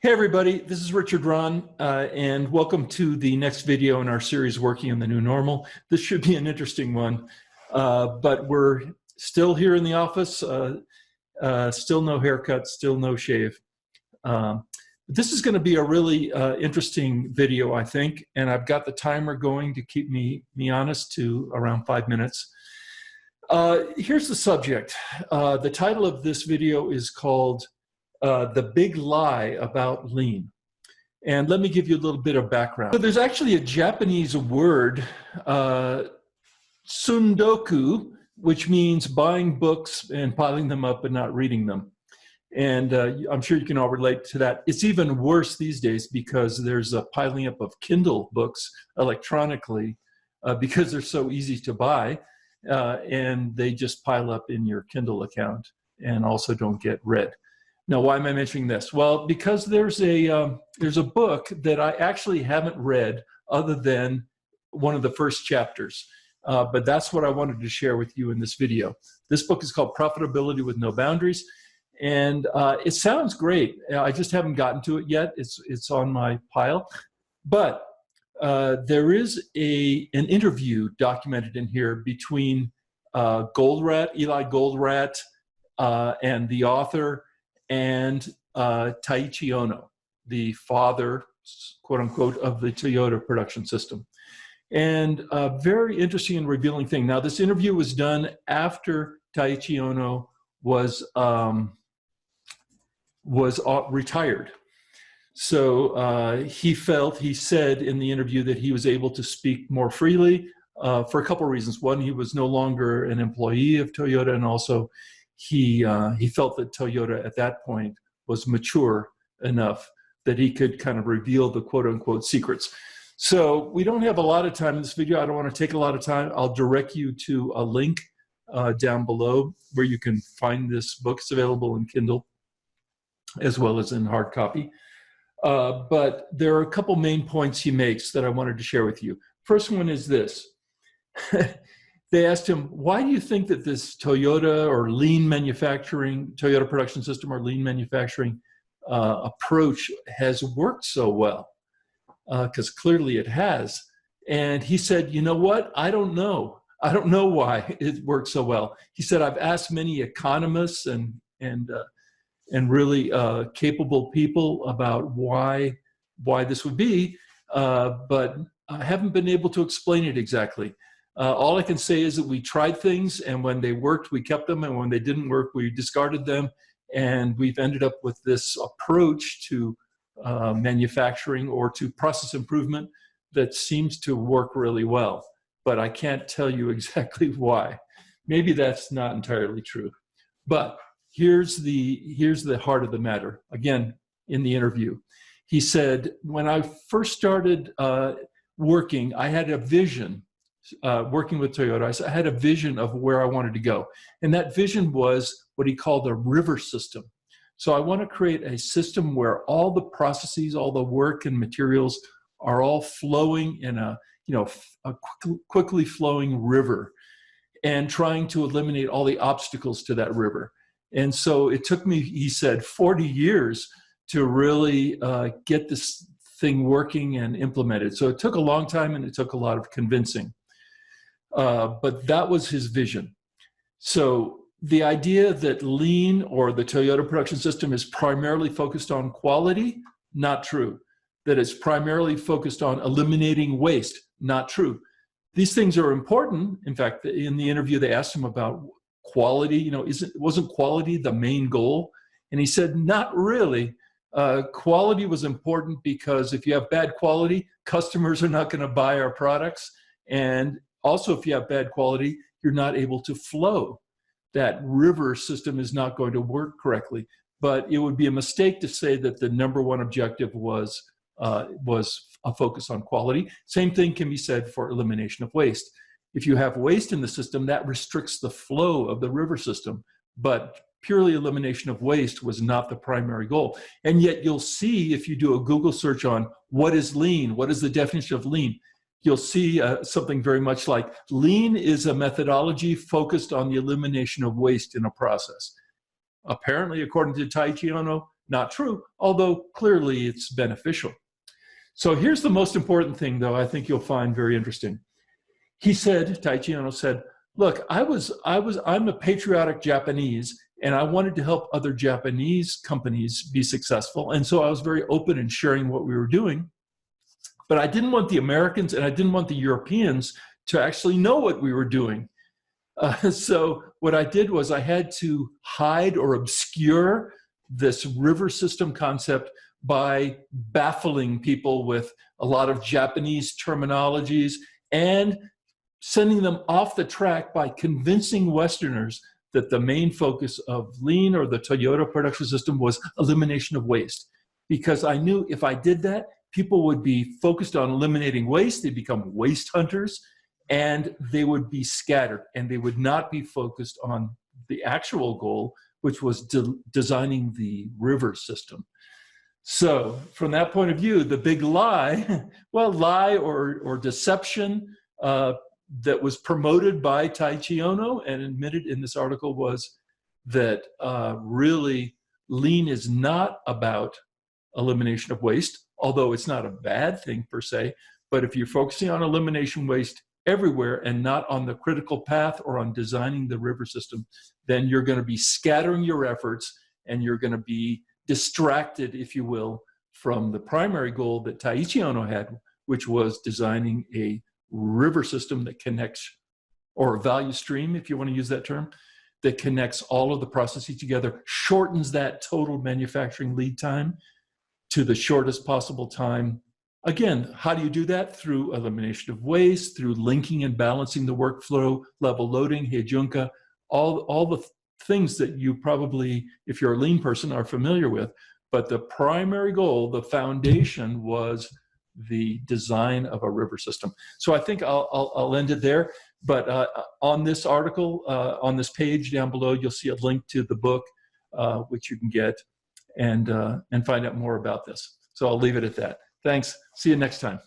Hey everybody, this is Richard Ron, and welcome to the next video in our series, Working in the New Normal. This should be an interesting one, but we're still here in the office, still no haircut, still no shave. This is going to be a really interesting video, I think, and I've got the timer going to keep me honest to around 5 minutes. Here's the subject. The title of this video is called The Big Lie About Lean. And let me give you a little bit of background. So there's actually a Japanese word, sundoku, which means buying books and piling them up and not reading them. And I'm sure you can all relate to that. It's even worse these days because there's a piling up of Kindle books electronically because they're so easy to buy, and they just pile up in your Kindle account and also don't get read. Now, why am I mentioning this? Well, because there's a book that I actually haven't read other than one of the first chapters, but that's what I wanted to share with you in this video. This book is called Profitability with No Boundaries, and it sounds great. I just haven't gotten to it yet. It's on my pile, but there is an interview documented in here between Eli Goldratt, and the author, and Taiichi Ohno, the father, quote unquote, of the Toyota production system. And a very interesting and revealing thing. Now, this interview was done after Taiichi Ohno was retired. So he said in the interview that he was able to speak more freely for a couple of reasons. One, he was no longer an employee of Toyota, and also he felt that Toyota at that point was mature enough that he could kind of reveal the quote-unquote secrets. So we don't have a lot of time in this video. I don't want to take a lot of time. I'll direct you to a link down below where you can find this book. It's available in Kindle as well as in hard copy. But there are a couple main points he makes that I wanted to share with you. First one is this. They asked him, why do you think that this Toyota or lean manufacturing, Toyota production system or lean manufacturing approach has worked so well? Because clearly it has. And he said, you know what? I don't know. I don't know why it works so well. He said, I've asked many economists and really capable people about why this would be, but I haven't been able to explain it exactly. All I can say is that we tried things, and when they worked, we kept them, and when they didn't work, we discarded them, and we've ended up with this approach to manufacturing or to process improvement that seems to work really well, but I can't tell you exactly why. Maybe that's not entirely true, but here's the heart of the matter. Again, in the interview, he said, when I first started working, I had a vision. Working with Toyota, I had a vision of where I wanted to go. And that vision was what he called a river system. So I want to create a system where all the processes, all the work and materials are all flowing in a quickly flowing river, and trying to eliminate all the obstacles to that river. And so it took me, he said, 40 years to really get this thing working and implemented. So it took a long time, and it took a lot of convincing. But that was his vision. So the idea that lean or the Toyota production system is primarily focused on quality, not true. That it's primarily focused on eliminating waste, not true. These things are important. In fact, in the interview, they asked him about quality. Wasn't quality the main goal? And he said, not really. Quality was important because if you have bad quality, customers are not going to buy our products. And also, if you have bad quality, you're not able to flow. That river system is not going to work correctly. But it would be a mistake to say that the number one objective was a focus on quality. Same thing can be said for elimination of waste. If you have waste in the system, that restricts the flow of the river system. But purely elimination of waste was not the primary goal. And yet you'll see, if you do a Google search on what is lean, what is the definition of lean, you'll see something very much like lean is a methodology focused on the elimination of waste in a process. Apparently, according to Taiichi Ohno, not true, although clearly it's beneficial. So here's the most important thing, though, I think you'll find very interesting. He said, Taiichi Ohno said, look, I'm a patriotic Japanese, and I wanted to help other Japanese companies be successful. And so I was very open in sharing what we were doing. But I didn't want the Americans and I didn't want the Europeans to actually know what we were doing. So what I did was I had to hide or obscure this river system concept by baffling people with a lot of Japanese terminologies and sending them off the track by convincing Westerners that the main focus of Lean or the Toyota production system was elimination of waste. Because I knew if I did that, people would be focused on eliminating waste, they'd become waste hunters, and they would be scattered, and they would not be focused on the actual goal, which was designing the river system. So from that point of view, the big lie, well, lie or deception that was promoted by Taiichi Ohno and admitted in this article was that really Lean is not about elimination of waste, although it's not a bad thing per se, but if you're focusing on elimination waste everywhere and not on the critical path or on designing the river system, then you're going to be scattering your efforts and you're going to be distracted, if you will, from the primary goal that Taiichi Ohno had, which was designing a river system that connects, or a value stream, if you want to use that term, that connects all of the processes together, shortens that total manufacturing lead time to the shortest possible time. Again, how do you do that? Through elimination of waste, through linking and balancing the workflow, level loading, heijunka, all the things that you probably, if you're a Lean person, are familiar with. But the primary goal, the foundation, was the design of a river system. So I think I'll end it there. But on this article, on this page down below, you'll see a link to the book, which you can get and find out more about this. So I'll leave it at that. Thanks. See you next time.